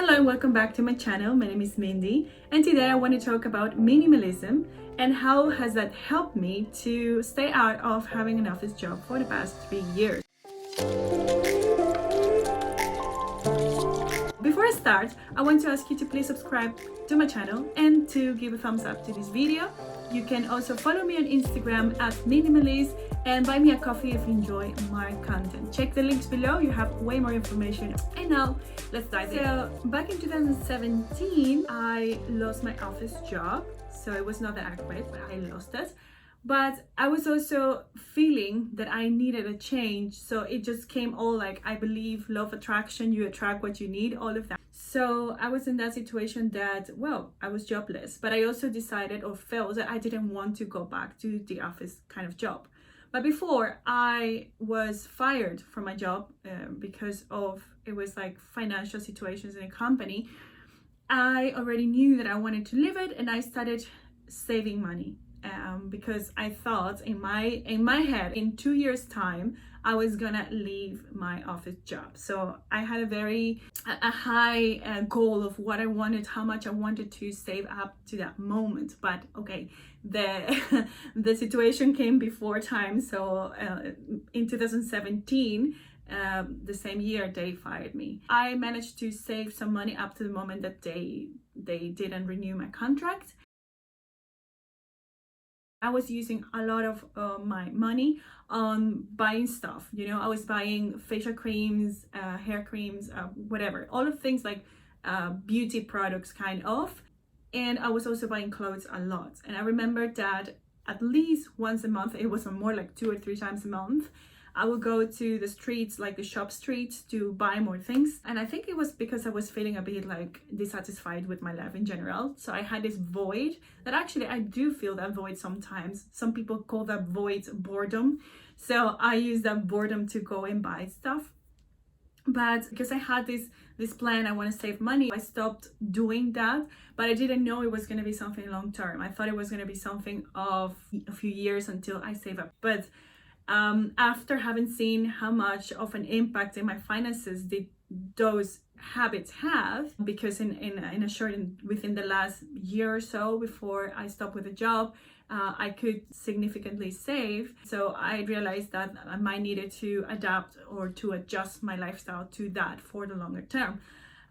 Hello and welcome back to my channel. My name is Mindy, and today I want to talk about minimalism and how has that helped me to stay out of having an office job for the past 3 years. Before I start, I want to ask you to please subscribe to my channel and to give a thumbs up to this video. You can also follow me on Instagram at Minimalist and buy me a coffee if you enjoy my content. Check the links below, you have way more information. And now, let's dive in. So, back in 2017, I lost my office job. So it was not that I quit, but I lost it. But I was also feeling that I needed a change. So it just came all like, I believe, law of attraction, you attract what you need, all of that. So I was in that situation that, well, I was jobless, but I also decided or felt that I didn't want to go back to the office kind of job. But before I was fired from my job because of, it was like financial situations in a company, I already knew that I wanted to leave it and I started saving money. Because I thought in my head in 2 years time I was gonna leave my office job. So I had a high goal of what I wanted, how much I wanted to save up to that moment. But okay, the situation came before time. So in 2017, the same year they fired me, I managed to save some money up to the moment that they didn't renew my contract. I was using a lot of my money on buying stuff. You know, I was buying facial creams, hair creams, whatever, all of things like beauty products kind of. And I was also buying clothes a lot. And I remember that at least once a month, it was more like 2 or 3 times a month, I would go to the streets, like the shop streets, to buy more things. And I think it was because I was feeling a bit like dissatisfied with my life in general. So I had this void that actually I do feel that void sometimes. Some people call that void boredom. So I use that boredom to go and buy stuff. But because I had this plan, I want to save money, I stopped doing that. But I didn't know it was going to be something long term. I thought it was going to be something of a few years until I save up. But after having seen how much of an impact in my finances did those habits have, because within the last year or so before I stopped with the job, I could significantly save. So I realized that I might needed to adapt or to adjust my lifestyle to that for the longer term.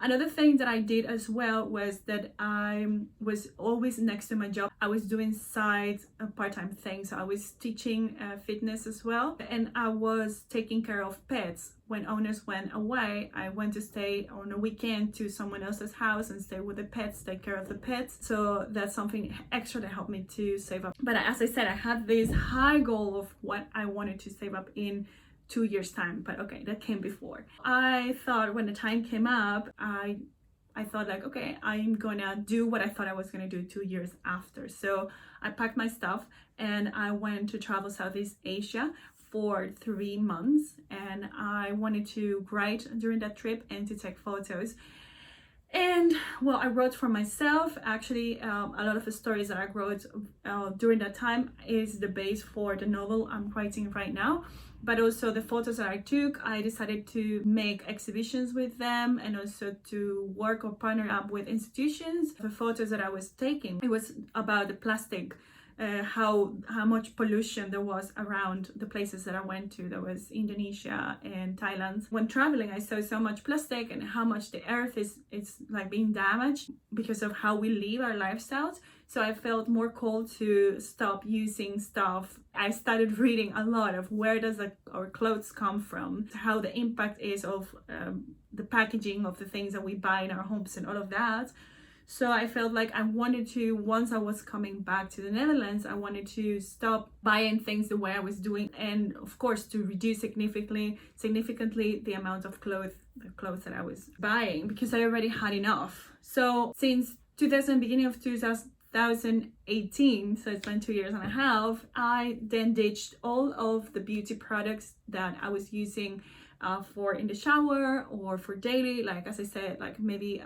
Another thing that I did as well was that I was always next to my job. I was doing side part-time things. I was teaching fitness as well. And I was taking care of pets. When owners went away, I went to stay on a weekend to someone else's house and stay with the pets, take care of the pets. So that's something extra that helped me to save up. But as I said, I had this high goal of what I wanted to save up in 2 years time, but okay, that came before. I thought when the time came up, I thought like, okay, I'm gonna do what I thought I was gonna do 2 years after. So I packed my stuff and I went to travel Southeast Asia for 3 months, and I wanted to write during that trip and to take photos. And well, I wrote for myself. Actually, a lot of the stories that I wrote during that time is the base for the novel I'm writing right now. But also the photos that I took, I decided to make exhibitions with them and also to work or partner up with institutions. The photos that I was taking, it was about the plastic, how much pollution there was around the places that I went to. There was Indonesia and Thailand. When traveling, I saw so much plastic and how much the earth is like being damaged because of how we live our lifestyles. So I felt more called to stop using stuff. I started reading a lot of where does our clothes come from, how the impact is of the packaging of the things that we buy in our homes and all of that. So I felt like I wanted to, once I was coming back to the Netherlands, I wanted to stop buying things the way I was doing, and of course to reduce significantly the amount of clothes that I was buying, because I already had enough. So since beginning of 2018, so it's been 2 years and a half, I then ditched all of the beauty products that I was using for in the shower or for daily, like as I said, like maybe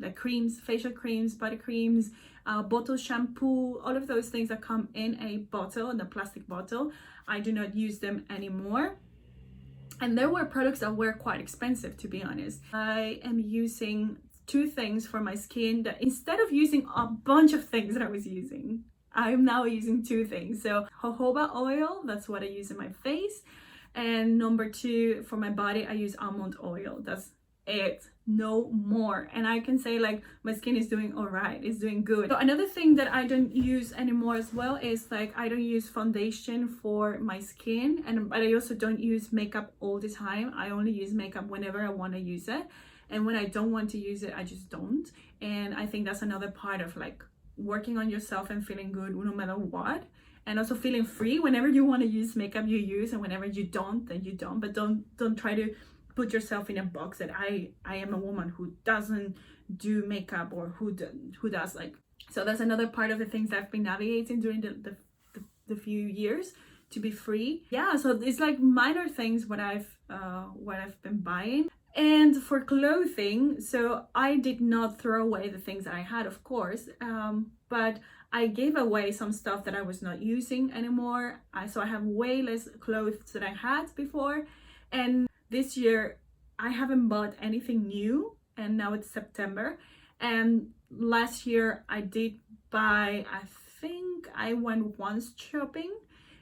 like creams, facial creams, body creams, bottle shampoo, all of those things that come in a bottle, in a plastic bottle. I do not use them anymore. And there were products that were quite expensive, to be honest. I am using two things for my skin that instead of using a bunch of things that I was using, I'm now using two things. So jojoba oil, that's what I use in my face. And number two, for my body, I use almond oil. That's it, no more. And I can say like my skin is doing all right, it's doing good. So another thing that I don't use anymore as well is like I don't use foundation for my skin, but I also don't use makeup all the time. I only use makeup whenever I want to use it, and when I don't want to use it, I just don't. And I think that's another part of like working on yourself and feeling good no matter what, and also feeling free. Whenever you want to use makeup, you use, and whenever you don't, then you don't. But don't try to put yourself in a box that I am a woman who doesn't do makeup, or who does like. So that's another part of the things I've been navigating during the few years to be free. Yeah, so it's like minor things what I've been buying. And for clothing, so I did not throw away the things that I had, of course, but I gave away some stuff that I was not using anymore. So I have way less clothes than I had before. And this year, I haven't bought anything new, and now it's September. And last year, I did buy, I think I went once shopping.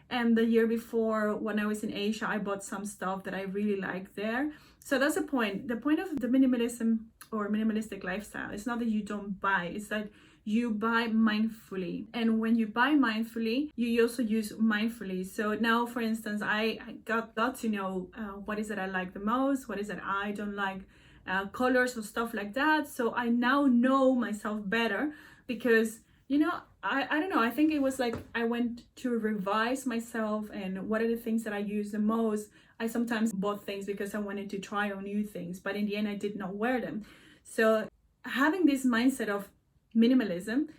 And the year before, when I was in Asia, I bought some stuff that I really liked there. So that's the point. The point of the minimalism or minimalistic lifestyle is not that you don't buy, it's that you buy mindfully. And when you buy mindfully, you also use mindfully. So now, for instance, I got to know what is it I like the most, what is it I don't like, colors or stuff like that. So I now know myself better because, you know, I don't know, I think it was like I went to revise myself and what are the things that I use the most. I sometimes bought things because I wanted to try on new things, but in the end I did not wear them. So having this mindset of minimalism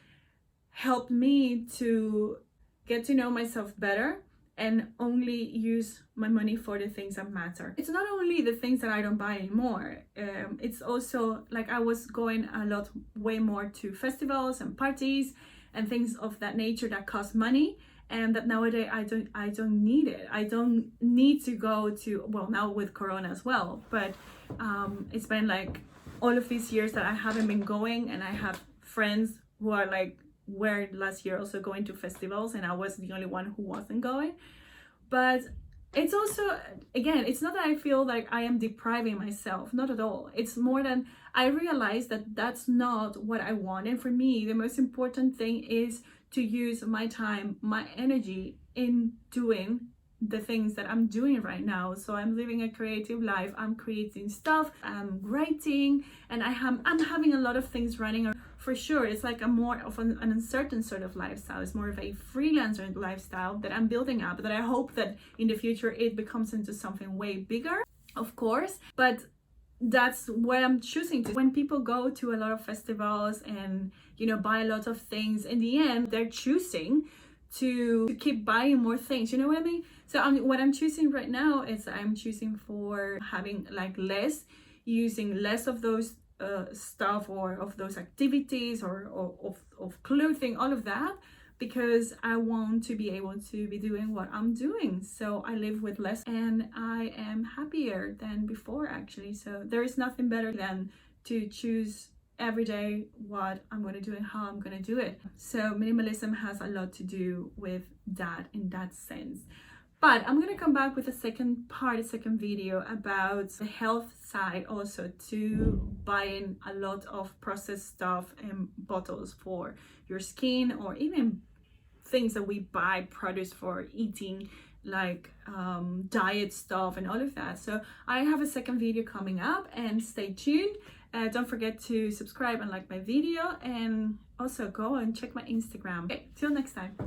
helped me to get to know myself better and only use my money for the things that matter. It's not only the things that I don't buy anymore, it's also like I was going a lot way more to festivals and parties and things of that nature that cost money, and that nowadays I don't need it. I don't need to go to, well, now with Corona as well, but it's been like all of these years that I haven't been going, and I have friends who are like were last year also going to festivals, and I was the only one who wasn't going. But it's also, again, it's not that I feel like I am depriving myself, not at all. It's more than I realize that that's not what I want. And for me, the most important thing is to use my time, my energy in doing the things that I'm doing right now. So I'm living a creative life, I'm creating stuff, I'm writing, and I'm having a lot of things running. For sure, it's like a more of an uncertain sort of lifestyle. It's more of a freelancer lifestyle that I'm building up, that I hope that in the future it becomes into something way bigger, of course. But that's what I'm choosing to. When people go to a lot of festivals and, you know, buy a lot of things, in the end they're choosing to keep buying more things, you know what I mean? So what I'm choosing right now is I'm choosing for having like less, using less of those stuff or of those activities or of clothing, all of that, because I want to be able to be doing what I'm doing. So I live with less and I am happier than before, actually. So there is nothing better than to choose every day what I'm going to do and how I'm going to do it. So minimalism has a lot to do with that in that sense. But I'm going to come back with a second video about the health side also, to buying a lot of processed stuff and bottles for your skin, or even things that we buy, produce for eating, like diet stuff and all of that. So I have a second video coming up, and stay tuned. Don't forget to subscribe and like my video, and also go and check my Instagram. Okay, till next time.